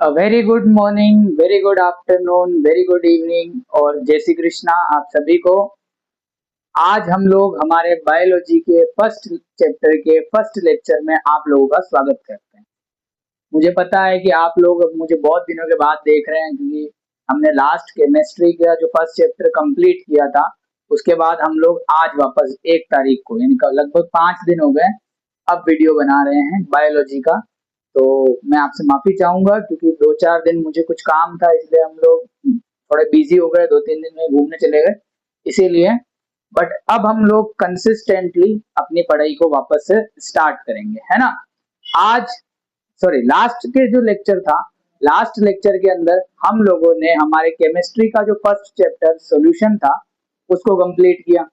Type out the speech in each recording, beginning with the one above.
Very good morning, very good afternoon, very good evening और जय श्री कृष्णा आप सभी को। आज हम लोग हमारे बायोलॉजी के फर्स्ट चैप्टर के फर्स्ट लेक्चर में आप लोगों का स्वागत करते हैं। मुझे पता है कि आप लोग मुझे बहुत दिनों के बाद देख रहे हैं, क्योंकि हमने लास्ट केमिस्ट्री का जो फर्स्ट चैप्टर कंप्लीट किया था, उसके बाद हम लोग आज वापस 1 तारीख को यानी लगभग 5 दिन हो गए अब वीडियो बना रहे हैं बायोलॉजी का। तो मैं आपसे माफी चाहूंगा क्योंकि 2-4 दिन मुझे कुछ काम था, इसलिए हम लोग थोड़े बिजी हो गए, 2-3 दिन में घूमने चले गए इसीलिए। बट अब हम लोग कंसिस्टेंटली अपनी पढ़ाई को वापस से स्टार्ट करेंगे, है ना। आज लास्ट के जो लेक्चर था, लास्ट लेक्चर के अंदर हम लोगों ने हमारे केमिस्ट्री का जो फर्स्ट चैप्टर सॉल्यूशन था उसको कंप्लीट किया।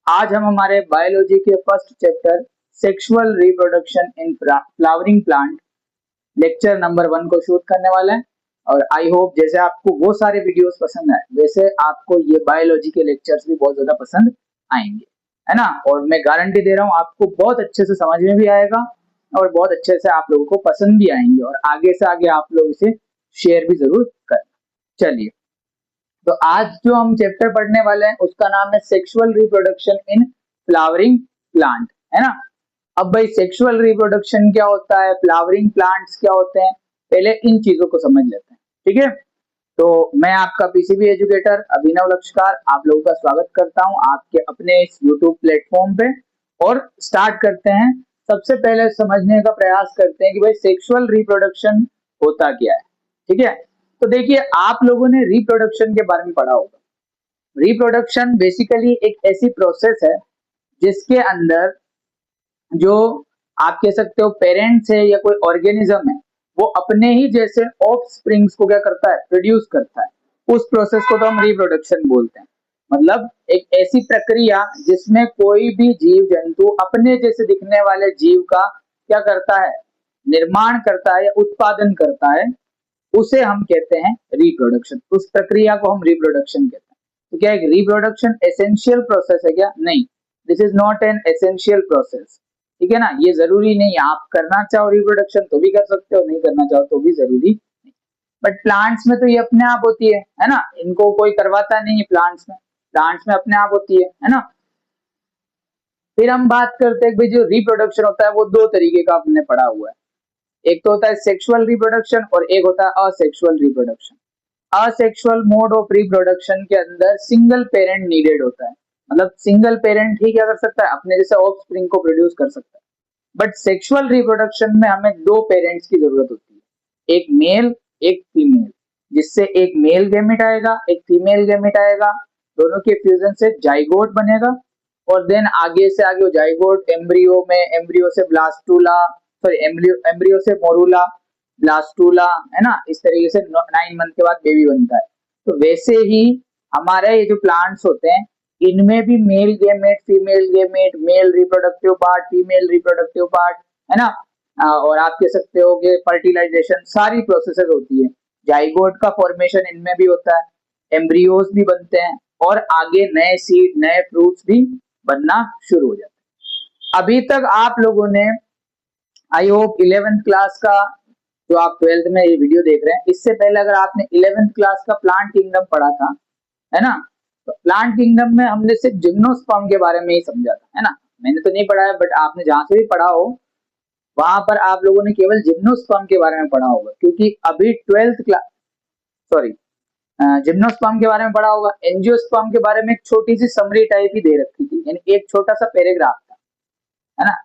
आज हम हमारे बायोलॉजी के first chapter sexual reproduction in flowering plant lecture number 1 को शूट करने वाले हैं। और आई होप जैसे आपको वो सारे वीडियोस पसंद आए, वैसे आपको ये बायोलॉजी के लेक्चर्स भी बहुत ज्यादा पसंद आएंगे, है ना। और मैं गारंटी दे रहा हूँ आपको बहुत अच्छे से समझ में भी आएगा और बहुत अच्छे से आप लोगों को पसंद भी आएंगे, और आगे से आगे आप लोग इसे शेयर भी जरूर करना। चलिए, तो आज जो हम चैप्टर पढ़ने वाले हैं उसका नाम है sexual reproduction in flowering plant, है ना। अब भाई सेक्सुअल रिप्रोडक्शन क्या होता है, फ्लावरिंग प्लांट्स क्या होते हैं, पहले इन चीजों को समझ लेते हैं, ठीक है। तो मैं आपका पीसीबी एजुकेटर अभिनव लक्ष्कार आप लोगों का स्वागत करता हूं आपके अपने इस यूट्यूब प्लेटफॉर्म पे, और स्टार्ट करते हैं। सबसे पहले समझने का प्रयास करते हैं कि भाई सेक्सुअल रिप्रोडक्शन होता क्या है, ठीक है। तो देखिए, आप लोगों ने रिप्रोडक्शन के बारे में पढ़ा होगा। रिप्रोडक्शन बेसिकली एक ऐसी प्रोसेस है जिसके अंदर जो आप कह सकते हो पेरेंट्स है या कोई ऑर्गेनिज्म है, वो अपने ही जैसे ऑफ स्प्रिंग्स को क्या करता है, प्रोड्यूस करता है। उस प्रोसेस को तो हम रिप्रोडक्शन बोलते हैं। मतलब एक ऐसी प्रक्रिया जिसमें कोई भी जीव जंतु अपने जैसे दिखने वाले जीव का क्या करता है, निर्माण करता है या उत्पादन करता है, उसे हम कहते हैं रिप्रोडक्शन। उस प्रक्रिया को हम रिप्रोडक्शन कहते हैं। तो क्या एक रिप्रोडक्शन एसेंशियल प्रोसेस है क्या? नहीं, this is not an essential process, ठीक है ना। ये जरूरी नहीं, आप करना चाहो रिप्रोडक्शन तो भी कर सकते हो, नहीं करना चाहो तो भी जरूरी नहीं। बट प्लांट्स में तो ये अपने आप होती है ना। इनको कोई करवाता नहीं है प्लांट्स में अपने आप होती है ना। फिर हम बात करते हैं कि जो रिप्रोडक्शन होता है वो 2 तरीके का हमने पढ़ा हुआ है। एक तो होता है सेक्सुअल रिप्रोडक्शन और एक होता है asexual reproduction. Asexual mode of reproduction के अंदर सिंगल पेरेंट नीडेड होता है। मतलब सिंगल पेरेंट ही क्या कर सकता है, अपने जैसे ऑफस्प्रिंग को प्रोड्यूस कर सकता है। बट सेक्सुअल रिप्रोडक्शन में हमें 2 पेरेंट्स की जरूरत होती है, एक मेल एक फीमेल, जिससे एक मेल गैमेट आएगा एक फीमेल गैमेट आएगा, दोनों के फ्यूजन से जाइगोट बनेगा। और देन आगे से आगे वो जाइगोट एम्ब्रियो में, एम्ब्रियो से ब्लास्टूला, सॉरी एम्ब्रियो से मोरूला, ब्लास्टूला, है ना। इस तरीके से 9 मंथ के बाद बेबी बनता है। तो वैसे ही हमारे ये जो प्लांट्स होते हैं, इनमें भी male gamete, female gamete, male reproductive part, female reproductive part, है ना। और आप कह सकते हो कि फर्टिलाइजेशन सारी प्रोसेसेस होती है। जाइगोट का फॉर्मेशन इनमें भी होता है, एम्ब्रियोज भी बनते हैं, और आगे नए सीड नए फ्रूट्स भी बनना शुरू हो जाते हैं। अभी तक आप लोगों ने आई होप 11th क्लास का, जो आप 12th में ये वीडियो देख रहे हैं, इससे पहले अगर आपने 11th क्लास का प्लांट किंगडम पढ़ा था, है ना। तो प्लांट किंगडम में हमने सिर्फ जिम्नोस्पर्म के बारे में ही समझा था, है ना। मैंने तो नहीं पढ़ा है, बट आपने जहां से भी पढ़ा हो वहां पर आप लोगों ने केवल जिम्नोस्पर्म के बारे में पढ़ा होगा, क्योंकि अभी 12th क्लास, सॉरी, जिम्नोस्पर्म के बारे में पढ़ा होगा। एंजियोस्पर्म के बारे में एक छोटी सी समरी टाइप ही दे रखी थी, यानी एक छोटा सा पैराग्राफ था, है ना।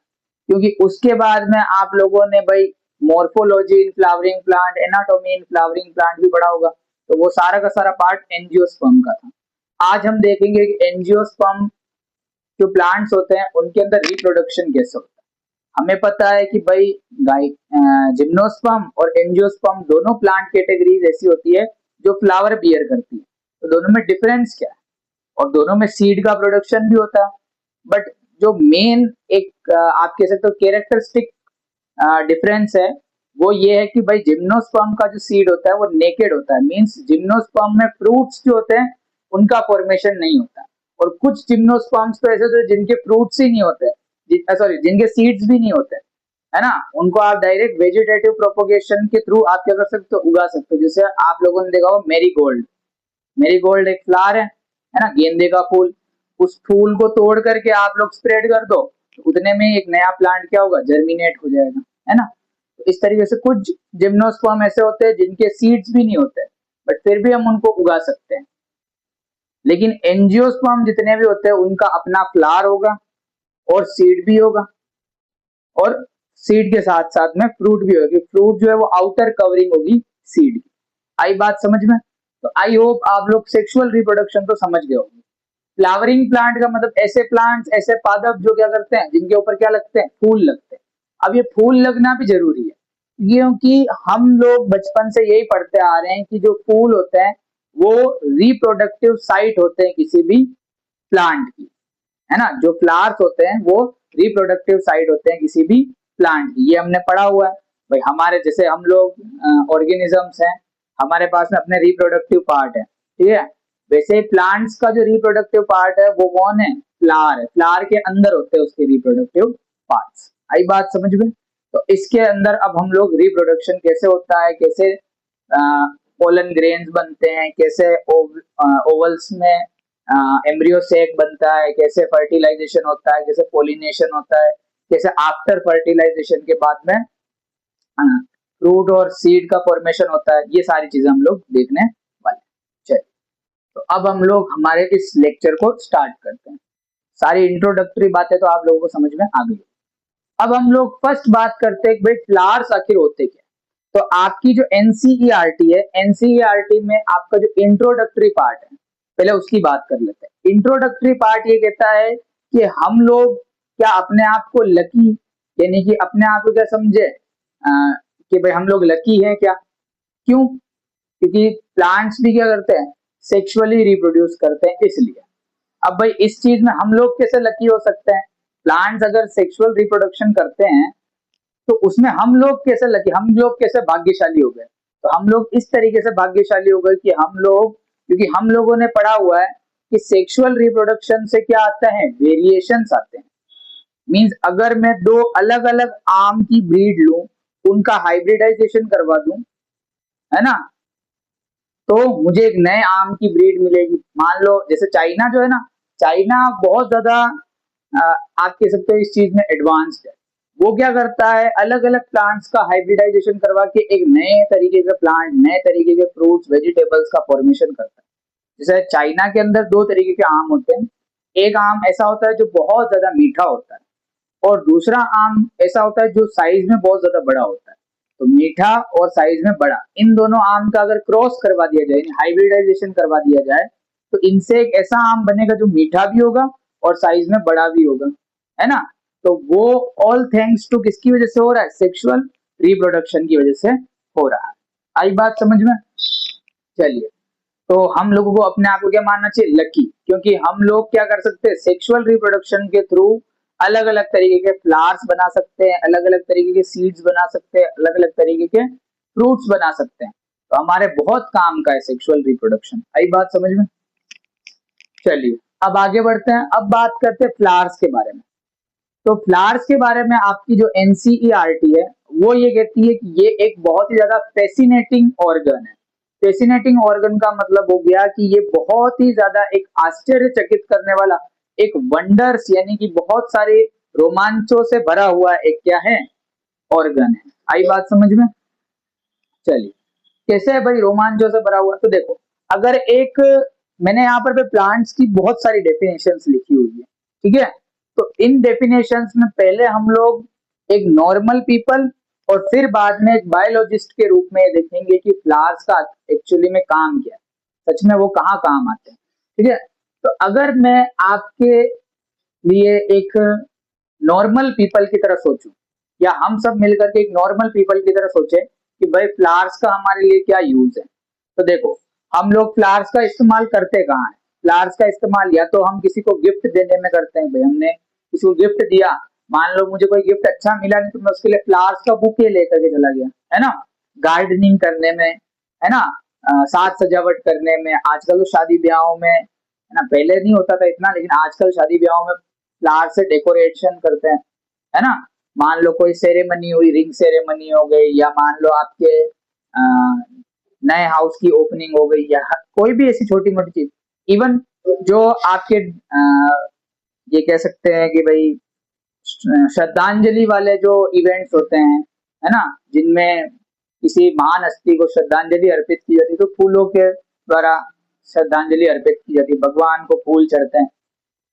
क्योंकि उसके बाद में आप लोगों ने भाई morphology in flowering plant, anatomy in flowering plant भी पढ़ा होगा। तो वो सारा का सारा पार्ट एंजियोस्पर्म का था। आज हम देखेंगे कि एंजियोस्पर्म जो प्लांट्स होते हैं उनके अंदर रिप्रोडक्शन कैसे होता है। हमें पता है कि भाई जिम्नोस्पर्म और एंजियोस्पर्म दोनों प्लांट कैटेगरीज ऐसी होती है जो फ्लावर बियर करती है। तो दोनों में डिफरेंस क्या है, और दोनों में सीड का प्रोडक्शन भी होता है। बट जो मेन एक आप कह सकते हो कैरेक्टरिस्टिक डिफरेंस है, वो ये है कि भाई जिम्नोस्पर्म का जो सीड होता है वो नेकेड होता है। मींस जिम्नोस्पर्म में फ्रूट्स जो होते हैं उनका फॉर्मेशन नहीं होता, और कुछ जिम्नोस्पर्म्स तो ऐसे होते हैं जिनके फ्रूट्स ही नहीं होते, सॉरी जिनके सीड्स भी नहीं होते। है ना, उनको आप डायरेक्ट वेजिटेटिव प्रोपोगेशन के थ्रू आप क्या कर सकते हो, उगा सकते हो। जैसे आप लोगों ने देखा हो मेरीगोल्ड, मेरीगोल्ड एक फ्लावर है ना, गेंदे का फूल। उस फूल को तोड़ करके आप लोग स्प्रेड कर दो, तो उतने में एक नया प्लांट क्या होगा, जर्मिनेट हो जाएगा, है ना। तो इस तरीके से कुछ जिम्नोस्पर्म ऐसे होते हैं जिनके सीड्स भी नहीं होते, बट फिर भी हम उनको उगा सकते हैं। लेकिन एंजियोस्पर्म जितने भी होते हैं उनका अपना फ्लावर होगा और सीड भी होगा, और सीड के साथ साथ में फ्रूट भी होगी। फ्रूट जो है वो आउटर कवरिंग होगी सीड की। आई बात समझ में? तो आई होप आप लोग सेक्सुअल रिप्रोडक्शन तो समझ गए होंगे। फ्लावरिंग प्लांट का मतलब ऐसे प्लांट्स, ऐसे पादप जो क्या करते हैं, जिनके ऊपर क्या लगते हैं, फूल लगते हैं। अब ये फूल लगना भी जरूरी है, क्योंकि हम लोग बचपन से यही पढ़ते आ रहे हैं कि जो फूल होते हैं वो रिप्रोडक्टिव साइट होते हैं किसी भी प्लांट की, है ना। जो फ्लावर्स होते हैं वो रिप्रोडक्टिव साइट होते हैं किसी भी प्लांट की, ये हमने पढ़ा हुआ है भाई। हमारे जैसे हम लोग ऑर्गेनिजम्स हैं, हमारे पास में अपने रिप्रोडक्टिव पार्ट है, ठीक है। वैसे प्लांट्स का जो रिप्रोडक्टिव पार्ट है वो कौन है, फ्लावर है। फ्लावर के अंदर होते हैं उसके रिप्रोडक्टिव पार्ट्स। आई बात समझ में? तो इसके अंदर अब हम लोग रिप्रोडक्शन कैसे होता है, कैसे पोलन ग्रेन्स बनते हैं, कैसे ओवल्स में एम्ब्रियो सेक बनता है, कैसे फर्टिलाइजेशन होता है, कैसे पोलिनेशन होता है, कैसे आफ्टर फर्टिलाइजेशन के बाद में फ्रूट और सीड का फॉर्मेशन होता है, ये सारी चीजें हम लोग देखने वाले हैं। चलिए, तो अब हम लोग हमारे इस लेक्चर को स्टार्ट करते हैं। सारी इंट्रोडक्टरी बातें तो आप लोगों को समझ में आ गई। अब हम लोग फर्स्ट बात करते हैं कि भाई फ्लावर्स आखिर होते क्या। तो आपकी जो एनसीईआरटी है, एनसीईआरटी में आपका जो इंट्रोडक्टरी पार्ट है, पहले उसकी बात कर लेते हैं। इंट्रोडक्टरी पार्ट ये कहता है कि हम लोग क्या अपने आप को लकी, यानी कि अपने आप को क्या समझे कि भाई हम लोग लकी हैं क्या। क्यों? क्योंकि प्लांट्स भी क्या करते हैं, सेक्सुअली रिप्रोड्यूस करते हैं, इसलिए। अब भाई इस चीज में हम लोग कैसे लकी हो सकते हैं, प्लांट्स अगर सेक्सुअल रिप्रोडक्शन करते हैं तो उसमें हम लोग कैसे लकी, हम लोग कैसे भाग्यशाली हो गए। तो हम लोग इस तरीके से भाग्यशाली हो गए कि हम लोग, क्योंकि हम लोगों ने पढ़ा हुआ है कि सेक्सुअल रिप्रोडक्शन से क्या आता है, वेरिएशंस आते हैं। मींस अगर मैं दो अलग अलग आम की ब्रीड लूं, उनका हाइब्रिडाइजेशन करवा दूं, है ना, तो मुझे एक नए आम की ब्रीड मिलेगी। मान लो जैसे चाइना जो है ना, चाइना बहुत ज्यादा आप कह सकते हो इस चीज में एडवांस्ड है। वो क्या करता है, अलग अलग प्लांट्स का हाइब्रिडाइजेशन करवा के एक नए तरीके के प्लांट, नए तरीके के फ्रूट्स, वेजिटेबल्स का फॉर्मेशन करता है। जैसे चाइना के अंदर दो तरीके के आम होते हैं। एक आम ऐसा होता है जो बहुत ज्यादा मीठा होता है, और दूसरा आम ऐसा होता है जो साइज में बहुत ज्यादा बड़ा होता है। तो मीठा और साइज में बड़ा, इन दोनों आम का अगर क्रॉस करवा दिया जाए, हाइब्रिडाइजेशन करवा दिया जाए, तो इनसे एक ऐसा आम बनेगा जो मीठा भी होगा और साइज में बड़ा भी होगा, है ना। तो वो ऑल थैंक्स टू किसकी वजह से हो रहा है, सेक्सुअल रिप्रोडक्शन की वजह से हो रहा है। आई बात समझ में? चलिए, तो हम लोगों को अपने आप को क्या मानना चाहिए, लकी, क्योंकि हम लोग क्या कर सकते हैं, सेक्सुअल रिप्रोडक्शन के थ्रू अलग अलग तरीके के फ्लावर्स बना सकते हैं, अलग अलग तरीके के सीड्स बना सकते हैं, अलग अलग तरीके के फ्रूट्स बना सकते हैं। तो हमारे बहुत काम का है सेक्सुअल रिप्रोडक्शन। आई बात समझ में? चलिए, अब आगे बढ़ते हैं। अब बात करते हैं फ्लावर्स के बारे में। तो फ्लावर्स के बारे में आपकी जो एनसीईआरटी है वो ये कहती है कि ये एक बहुत ही ज्यादा फैसिनेटिंग ऑर्गन है। फैसिनेटिंग ऑर्गन का मतलब हो गया कि ये बहुत ही ज्यादा एक आश्चर्यचकित करने वाला, एक वंडर्स यानी कि बहुत सारे रोमांचों से भरा हुआ एक क्या है, ऑर्गन है। आई बात समझ में? चलिए, कैसे है भाई रोमांचों से भरा हुआ, तो देखो, अगर एक, मैंने यहाँ पर प्लांट्स की बहुत सारी डेफिनेशंस लिखी हुई है, ठीक है। तो इन डेफिनेशंस में पहले हम लोग एक नॉर्मल पीपल और फिर बाद में एक बायोलॉजिस्ट के रूप में देखेंगे कि फ्लावर्स का एक्चुअली में काम क्या है, सच में वो कहाँ काम आते हैं, ठीक है। तो अगर मैं आपके लिए एक नॉर्मल पीपल की तरह सोचूं, या हम सब मिलकर के एक नॉर्मल पीपल की तरह सोचे कि भाई फ्लावर्स का हमारे लिए क्या यूज है, तो देखो, हम लोग फ्लावर्स का इस्तेमाल करते कहाँ है। फ्लावर्स का इस्तेमाल या तो हम किसी को गिफ्ट देने में करते हैं, भाई हमने किसी को गिफ्ट दिया, मान लो मुझे कोई गिफ्ट अच्छा मिला नहीं तो मैं उसके लिए फ्लावर्स का बुके लेकर के चला गया, है ना। गार्डनिंग करने में, है ना, साज सजावट करने में, आजकल तो शादी ब्याहों में, है ना, पहले नहीं होता था इतना, लेकिन आजकल शादी ब्याहों में फ्लावर से डेकोरेशन करते हैं, है ना। मान लो कोई सेरेमनी हुई, रिंग सेरेमनी हो गई, या मान लो आपके नए हाउस की ओपनिंग हो गई, या कोई भी ऐसी छोटी मोटी चीज, इवन जो आपके ये कह सकते हैं कि भाई श्रद्धांजलि वाले जो इवेंट्स होते हैं, है ना, जिनमें किसी महान हस्ती को श्रद्धांजलि अर्पित की जाती है, तो फूलों के द्वारा श्रद्धांजलि अर्पित की जाती है, भगवान को फूल चढ़ते हैं।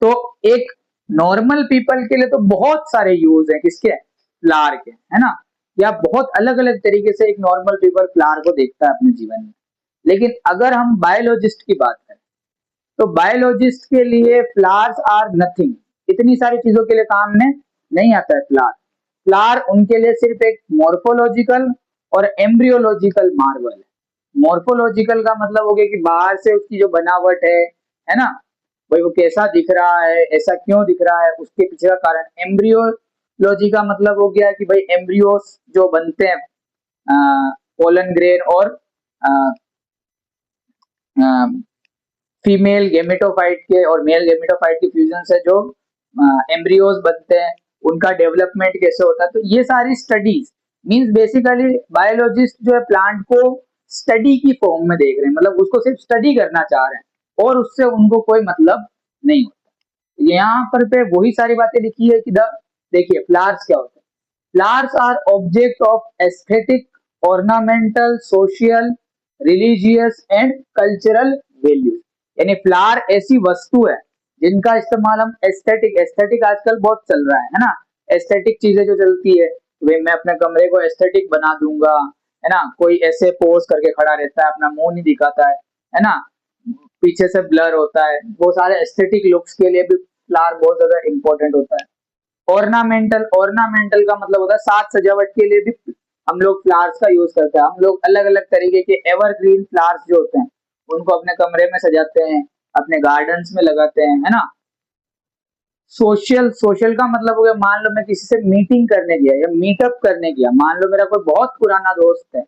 तो एक नॉर्मल पीपल के लिए तो बहुत सारे यूज है किसके, फ्लावर के, है ना, या बहुत अलग अलग तरीके से एक नॉर्मल पीपल फ्लावर को देखता है अपने जीवन में। लेकिन अगर हम बायोलॉजिस्ट की बात करें, तो बायोलॉजिस्ट के लिए फ्लावर्स आर नथिंग, इतनी सारी चीजों के लिए काम में नहीं आता है फ्लावर। फ्लावर उनके लिए सिर्फ एक मॉर्फोलॉजिकल और एम्ब्रियोलॉजिकल मार्वल है। मॉर्फोलॉजिकल का मतलब हो गया कि बाहर से उसकी जो बनावट है ना, भाई वो कैसा दिख रहा है, ऐसा क्यों दिख रहा है, उसके पीछे का कारण। एम्ब्रियोलॉजी का मतलब हो गया कि भाई एम्ब्रियोस जो बनते हैं पोलन ग्रेन और फीमेल गेमेटोफाइट के और मेल गेमेटोफाइट के फ्यूजन से जो एम्ब्रियोज बनते हैं, उनका डेवलपमेंट कैसे होता है। तो ये सारी स्टडीज मींस बेसिकली बायोलॉजिस्ट जो है प्लांट को स्टडी की फॉर्म में देख रहे हैं, मतलब उसको सिर्फ स्टडी करना चाह रहे हैं और उससे उनको कोई मतलब नहीं होता। यहाँ पर पे वही सारी बातें लिखी है कि देखिए फ्लावर्स क्या होते हैं। Flowers are object of aesthetic, ornamental, social, religious and cultural values. यानी फ्लावर ऐसी वस्तु है जिनका इस्तेमाल हम एस्थेटिक आजकल बहुत चल रहा है ना, एस्थेटिक चीजें जो चलती है, वे मैं अपने कमरे को एस्थेटिक बना दूंगा, है ना, कोई ऐसे पोज करके खड़ा रहता है, अपना मुंह नहीं दिखाता है ना, पीछे से ब्लर होता है, वो सारे एस्थेटिक लुक्स के लिए भी फ्लावर बहुत ज्यादा इंपॉर्टेंट होता है। ऑर्नामेंटल का मतलब होता है साज सजावट के लिए भी हम लोग फ्लावर्स का यूज करते हैं। हम लोग अलग अलग तरीके के एवरग्रीन फ्लावर्स जो होते हैं उनको अपने कमरे में सजाते हैं, अपने गार्डन्स में लगाते हैं, है ना। सोशल का मतलब हो गया, मान लो मैं किसी से मीटिंग करने गया या मीटअप करने गया, मान लो मेरा कोई बहुत पुराना दोस्त है,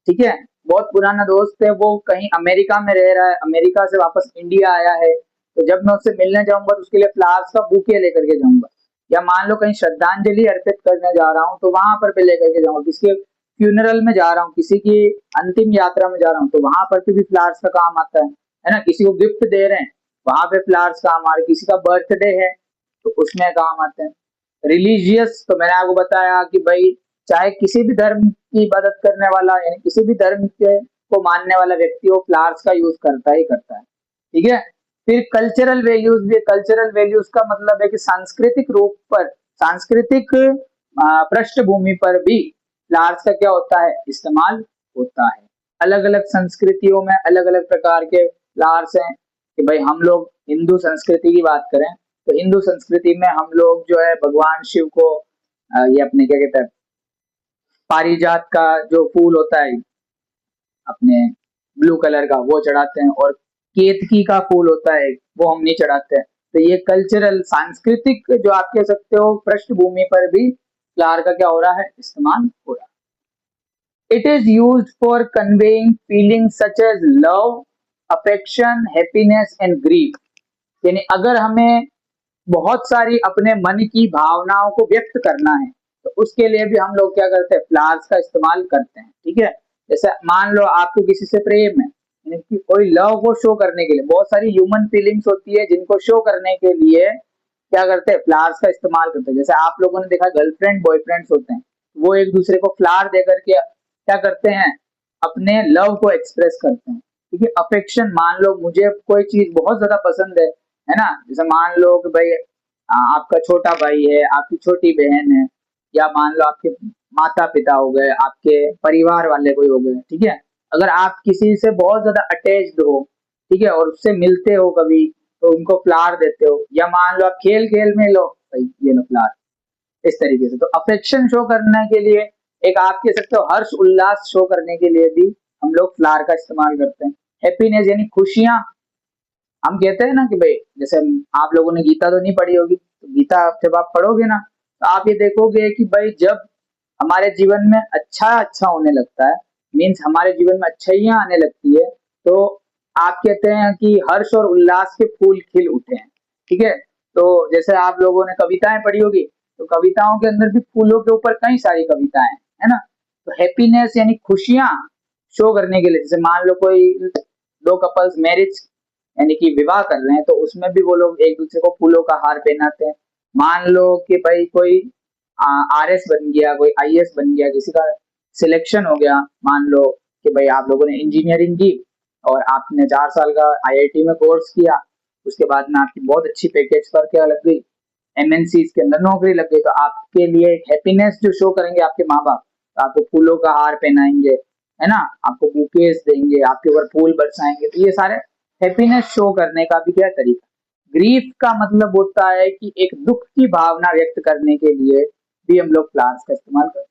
ठीक है, बहुत पुराना दोस्त है, वो कहीं अमेरिका में रह रहा है, अमेरिका से वापस इंडिया आया है, तो जब मैं उससे मिलने जाऊंगा तो उसके लिए फ्लावर्स का बुके लेकर के जाऊंगा। या मान लो कहीं श्रद्धांजलि अर्पित करने जा रहा हूँ तो वहां पर भी लेकर के जाऊंगा, किसी के फ्यूनरल में जा रहा हूँ, किसी की अंतिम यात्रा में जा रहा हूँ, तो वहां पर भी फ्लावर्स का काम आता है ना। किसी को गिफ्ट दे रहे हैं, वहां पे फ्लावर्स काम आ रहे, किसी का बर्थडे है तो उसमें काम आते हैं। रिलीजियस, तो मैंने आपको बताया कि भाई चाहे किसी भी धर्म की इबादत करने वाला, यानी किसी भी धर्म के को मानने वाला व्यक्ति हो, फ्लावर्स का यूज करता ही करता है, ठीक है। फिर कल्चरल वैल्यूज भी, कल्चरल वैल्यूज का मतलब है कि सांस्कृतिक रूप पर, सांस्कृतिक पृष्ठभूमि पर भी फ्लावर्स का क्या होता है, इस्तेमाल होता है। अलग अलग संस्कृतियों में अलग अलग प्रकार के फ्लावर्स हैं। कि भाई हम लोग हिंदू संस्कृति की बात करें तो हिंदू संस्कृति में हम लोग जो है भगवान शिव को ये अपने क्या कहते हैं, पारिजात का जो फूल होता है अपने ब्लू कलर का, वो चढ़ाते हैं, और केतकी का फूल होता है वो हम नहीं चढ़ाते हैं। तो ये कल्चरल, सांस्कृतिक जो आप कह सकते हो पृष्ठभूमि पर भी फ्लावर का क्या हो रहा है, इस्तेमाल हो रहा है। It is used for conveying feelings such as love, affection, happiness and grief. यानी अगर हमें बहुत सारी अपने मन की भावनाओं को व्यक्त करना है तो उसके लिए भी हम लोग क्या करते हैं, फ्लावर्स का इस्तेमाल करते हैं, ठीक है। जैसे मान लो आपको किसी से प्रेम है, यानी कि कोई लव को शो करने के लिए, बहुत सारी ह्यूमन फीलिंग्स होती है जिनको शो करने के लिए क्या करते हैं, फ्लावर्स का इस्तेमाल करते हैं। जैसे आप लोगों ने देखा गर्लफ्रेंड बॉयफ्रेंड्स होते हैं, वो एक दूसरे को फ्लावर देकर के क्या करते हैं, अपने लव को एक्सप्रेस करते हैं, ठीक है। अफेक्शन, मान लो मुझे कोई चीज बहुत ज्यादा पसंद है ना, जैसे मान लो कि भाई आपका छोटा भाई है, आपकी छोटी बहन है, या मान लो आपके माता पिता हो गए, आपके परिवार वाले कोई हो गए, ठीक है। अगर आप किसी से बहुत ज्यादा अटैच्ड हो, ठीक है, और उससे मिलते हो कभी, तो उनको फ्लावर देते हो, या मान लो आप खेल खेल में लो भाई ये लो फ्लावर, इस तरीके से। तो अफेक्शन शो करने के लिए, एक आप कह सकते हो हर्ष उल्लास शो करने के लिए भी हम लोग फ्लावर का इस्तेमाल करते हैं। हैप्पीनेस यानी खुशियां, हम कहते हैं ना कि भाई जैसे आप लोगों ने गीता तो नहीं पढ़ी होगी, तो गीता जब आप पढ़ोगे ना तो आप ये देखोगे कि भाई जब हमारे जीवन में अच्छा अच्छा होने लगता है, मीन्स हमारे जीवन में अच्छाइयाँ आने लगती है, तो आप कहते हैं कि हर्ष और उल्लास के फूल खिल उठे हैं, ठीक है। तो जैसे आप लोगों ने कविताएं पढ़ी होगी, तो कविताओं के अंदर भी फूलों के ऊपर कई सारी कविताएं हैं, है ना। तो हैप्पीनेस यानी खुशियां शो करने के लिए, जैसे मान लो कोई दो कपल्स मैरिज यानी कि विवाह कर रहे हैं, तो उसमें भी वो लोग एक दूसरे को फूलों का हार पहनाते हैं। मान लो कि भाई कोई आरएस बन गया, कोई आईएएस बन गया, किसी का सिलेक्शन हो गया, मान लो कि भाई आप लोगों ने इंजीनियरिंग की और आपने 4 साल का आईआईटी में कोर्स किया, उसके बाद में आपकी बहुत अच्छी पैकेज पर क्या लग गई, एमएनसी के अंदर नौकरी लग गई, तो आपके लिए एक हैप्पीनेस जो शो करेंगे आपके माँ बाप, तो आपको फूलों का हार पहनाएंगे, है ना, आपको बुकेस देंगे, आपके ऊपर फूल बरसाएंगे। तो ये सारे हैप्पीनेस शो करने का भी क्या तरीका। ग्रीफ का मतलब होता है कि एक दुख की भावना व्यक्त करने के लिए भी हम लोग फ्लावर्स का इस्तेमाल करते हैं।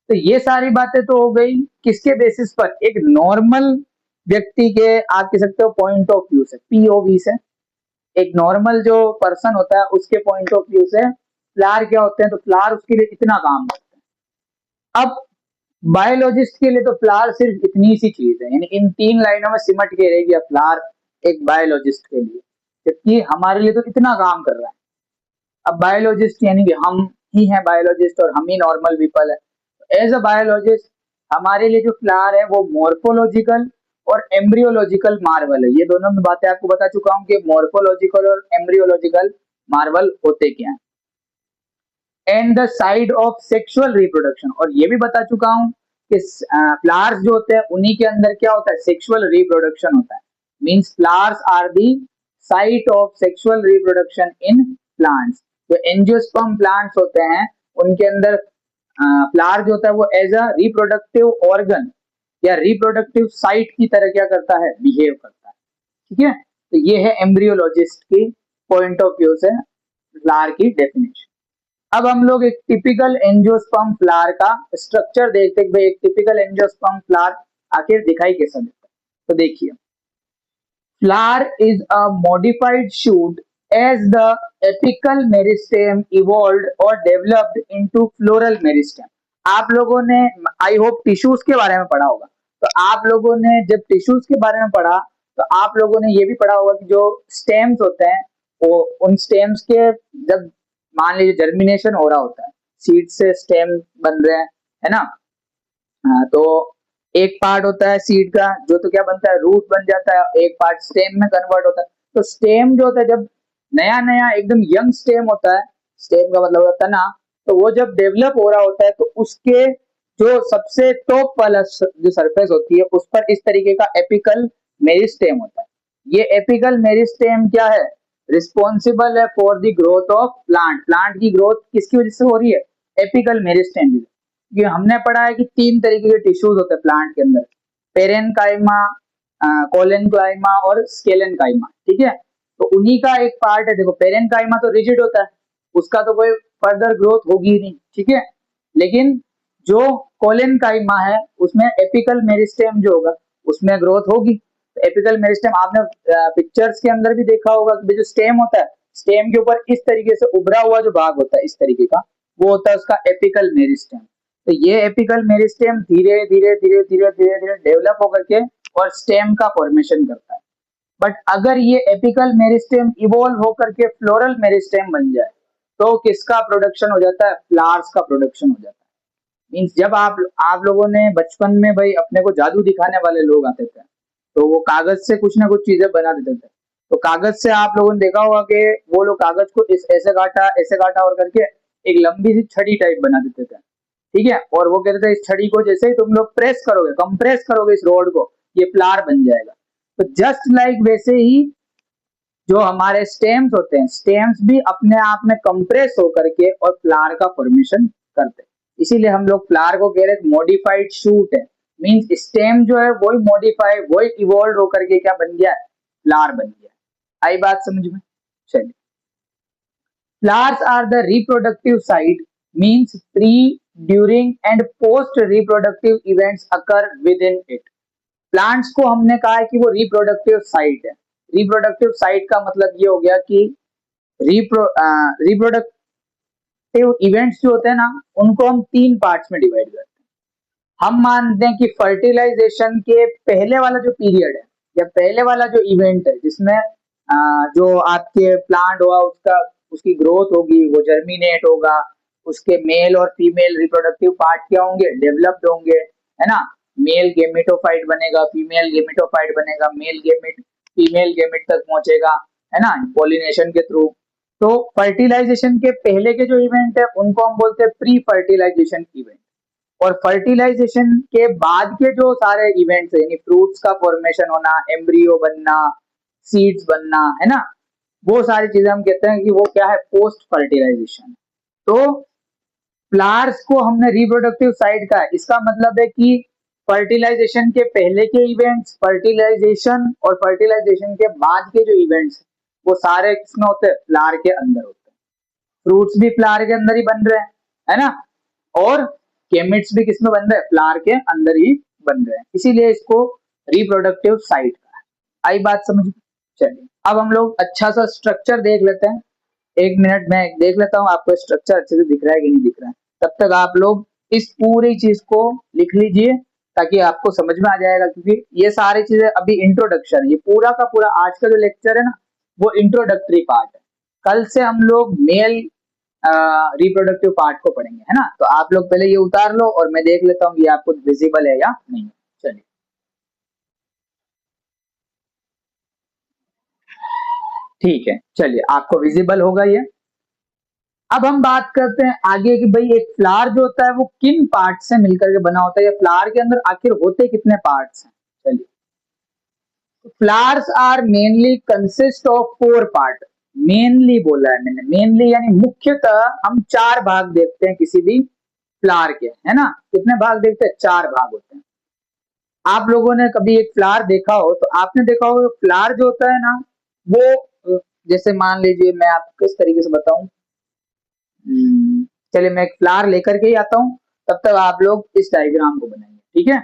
तो ये सारी बातें तो हो गई किसके बेसिस पर, एक नॉर्मल व्यक्ति के, आप कह सकते हो पॉइंट ऑफ व्यू से, पीओवी से, एक नॉर्मल जो पर्सन होता है उसके पॉइंट ऑफ व्यू से फ्लावर क्या होते हैं। तो फ्लावर उसके लिए इतना काम करते हैं। अब बायोलॉजिस्ट के लिए तो फ्लावर सिर्फ इतनी सी चीज है, यानी इन 3 लाइनों में सिमट के रहेगी फ्लावर एक बायोलॉजिस्ट के लिए, जबकि हमारे लिए तो इतना काम कर रहा है। अब बायोलॉजिस्ट यानी कि हम ही हैं बायोलॉजिस्ट और हम ही नॉर्मल पीपल है। एज अ बायोलॉजिस्ट हमारे लिए जो फ्लावर है वो मॉर्फोलॉजिकल और एम्ब्रियोलॉजिकल मार्वल है। ये दोनों में बातें आपको बता चुका हूं कि मॉर्फोलॉजिकल और एम्ब्रियोलॉजिकल मार्वल होते क्या हैं। And the side of sexual reproduction, और ये भी बता चुका हूं कि फ्लावर्स जो होते हैं उन्हीं के अंदर क्या होता है, सेक्सुअल रिप्रोडक्शन होता है। Means flowers are the site of sexual reproduction in plants. जो एंजियोस्पर्म प्लांट्स होते हैं उनके अंदर फ्लावर जो होता है वो एज अ रिप्रोडक्टिव ऑर्गन या रिप्रोडक्टिव साइट की तरह क्या करता है, बिहेव करता है। ठीक है, तो ये है एम्ब्रियोलॉजिस्ट की पॉइंट ऑफ व्यू से फ्लावर की डेफिनेशन। अब हम लोग एक टिपिकल एंजियोस्पर्म फ्लावर का स्ट्रक्चर देखते हैं कि भाई एक टिपिकल एंजियोस्पर्म फ्लावर आखिर दिखाई कैसा देता है। तो देखिए, flower is a modified shoot as the apical meristem evolved or developed into floral meristem। आप लोगों ने आई होप टिश्यूज के बारे में पढ़ा होगा, तो आप लोगों ने जब टिश्यूज के बारे में पढ़ा तो आप लोगों ने ये भी पढ़ा होगा कि जो स्टेम्स होते हैं वो उन स्टेम्स के जब मान लीजिए जर्मिनेशन हो रहा होता है, सीड से स्टेम बन रहे हैं, है ना। तो एक पार्ट होता है सीड का जो तो क्या बनता है, रूट बन जाता है, एक पार्ट स्टेम में कन्वर्ट होता है। तो स्टेम जो होता है जब नया नया एकदम यंग स्टेम होता है, स्टेम का मतलब होता है ना, तो वो जब डेवलप हो रहा होता है तो उसके जो सबसे टॉप वाला जो सरफेस होती है उस पर इस तरीके का एपिकल मेरिस्टेम होता है। ये एपिकल मेरिस्टेम क्या है, रिस्पॉन्सिबल है for the growth of plant. Plant की ग्रोथ किसकी वजह से हो रही है, एपिकल मेरिस्टेम की। ये हमने पढ़ा है कि 3 तरीके के टिश्यूज होते हैं प्लांट के अंदर, पेरेनकाइमा, कोलेनकाइमा और स्केलेनकाइमा। ठीक है, तो उन्हीं का एक पार्ट है। देखो पेरेनकाइमा तो रिजिड होता है, उसका तो कोई फर्दर ग्रोथ होगी ही नहीं, ठीक है। लेकिन जो कोलेनकाइमा है उसमें एपिकल मेरिस्टेम जो होगा उसमें ग्रोथ होगी। तो एपिकल मेरिस्टेम आपने पिक्चर्स के अंदर भी देखा होगा कि जो स्टेम होता है, स्टेम के ऊपर इस तरीके से उभरा हुआ जो भाग होता है इस तरीके का, वो होता है उसका एपिकल मेरिस्टेम। तो ये एपिकल मेरिस्टेम धीरे धीरे धीरे धीरे धीरे धीरे डेवलप होकर के और स्टेम का फॉर्मेशन करता है। बट अगर ये एपिकल मेरिस्टेम इवॉल्व होकर के फ्लोरल मेरिस्टेम बन जाए तो किसका प्रोडक्शन हो जाता है, फ्लावर्स का प्रोडक्शन हो जाता है। मींस जब आप लोगों ने बचपन में भाई अपने को जादू दिखाने वाले लोग आते थे तो वो कागज से कुछ ना कुछ चीजें बना देते थे। तो कागज से आप लोगों ने देखा होगा कि वो लोग कागज को इस ऐसे काटा और करके एक लंबी सी छड़ी टाइप बना देते थे। ठीक है, और वो कहते थे इस छड़ी को जैसे ही तुम लोग प्रेस करोगे, कंप्रेस करोगे इस रोड को, ये फ्लावर बन जाएगा। तो जस्ट लाइक वैसे ही जो हमारे स्टेम्स होते हैं, स्टेम्स भी अपने आप में कंप्रेस होकर के और फ्लावर का फॉर्मेशन करते हैं। इसीलिए हम लोग फ्लावर को कह रहे हैं मॉडिफाइड शूट है। मींस स्टेम जो है वही मॉडिफाई, वही इवॉल्व होकर के क्या बन गया है, फ्लावर बन गया है। आई बात समझ में? चलिए, flowers are the reproductive site, means pre, during and post reproductive events occur within it. Plants को हमने कहा है कि वो रिप्रोडक्टिव साइट है। रिप्रोडक्टिव साइट का मतलब ये हो गया कि रिप्रोडक्टिव इवेंट्स जो होते हैं ना उनको हम 3 पार्ट्स में डिवाइड करते हैं। हम मानते हैं कि फर्टिलाइजेशन के पहले वाला जो पीरियड है या पहले वाला जो इवेंट है जिसमें जो आपके प्लांट हुआ उसका उसकी ग्रोथ होगी, वो जर्मिनेट होगा, उसके मेल और फीमेल रिप्रोडक्टिव पार्ट क्या होंगे, डेवलप्ड होंगे, है ना। मेल गेमेटोफाइट बनेगा, फीमेल गेमेटोफाइट बनेगा, मेल गेमेट फीमेल गेमेट तक पहुंचेगा, है ना, पॉलिनेशन के थ्रू। तो फर्टिलाइजेशन के पहले के जो इवेंट है उनको हम बोलते हैं प्री फर्टिलाइजेशन इवेंट, और फर्टिलाइजेशन के बाद के जो सारे इवेंट्स है, यानी फ्रूट्स का फॉर्मेशन होना, एम्ब्रियो बनना, सीड्स बनना, है ना, वो सारी चीजें हम कहते हैं कि वो क्या है, पोस्ट फर्टिलाइजेशन। तो फ्लावर्स को हमने रिप्रोडक्टिव साइड का है, इसका मतलब है कि फर्टिलाइजेशन के पहले के इवेंट्स, फर्टिलाइजेशन और फर्टिलाइजेशन के बाद के जो इवेंट्स वो सारे किसमें होते हैं, फ्लावर के अंदर होते हैं। फ्रूट्स भी फ्लावर के अंदर ही बन रहे हैं, है ना, और गेमेट्स भी किसमें बन रहे हैं, फ्लावर के अंदर ही बन रहे हैं, इसीलिए इसको रिप्रोडक्टिव साइड का है। आई बात समझ? चलिए अब हम लोग अच्छा सा स्ट्रक्चर देख लेते हैं। 1 मिनट में देख लेता हूँ आपको स्ट्रक्चर अच्छे से दिख रहा है कि नहीं दिख रहा है। तब तक आप लोग इस पूरी चीज को लिख लीजिए ताकि आपको समझ में आ जाएगा, क्योंकि ये सारी चीजें अभी इंट्रोडक्शन है, ये पूरा का पूरा आज का जो लेक्चर है ना वो इंट्रोडक्टरी पार्ट है। कल से हम लोग मेल रिप्रोडक्टिव पार्ट को पढ़ेंगे, है ना। तो आप लोग पहले ये उतार लो और मैं देख लेता हूँ ये आपको विजिबल है या नहीं। चलिए ठीक है, चलिए आपको विजिबल होगा ये। अब हम बात करते हैं आगे कि भाई एक फ्लावर जो होता है वो किन पार्ट से मिलकर के बना होता है, या फ्लावर के अंदर आखिर होते कितने पार्ट्स हैं। चलिए, flowers are mainly consist of 4 part. Mainly बोला है मैंने, मेनली यानी मुख्यतः हम 4 भाग देखते हैं किसी भी फ्लावर के, है ना। कितने भाग देखते हैं, 4 भाग होते हैं। आप लोगों ने कभी एक फ्लावर देखा हो तो आपने देखा होगा फ्लावर जो होता है ना वो जैसे मान लीजिए, मैं आपको किस तरीके से बताऊं, चलिए मैं एक फ्लावर लेकर के ही आता हूं, तब तक आप लोग इस डायग्राम को बनाएंगे, ठीक है।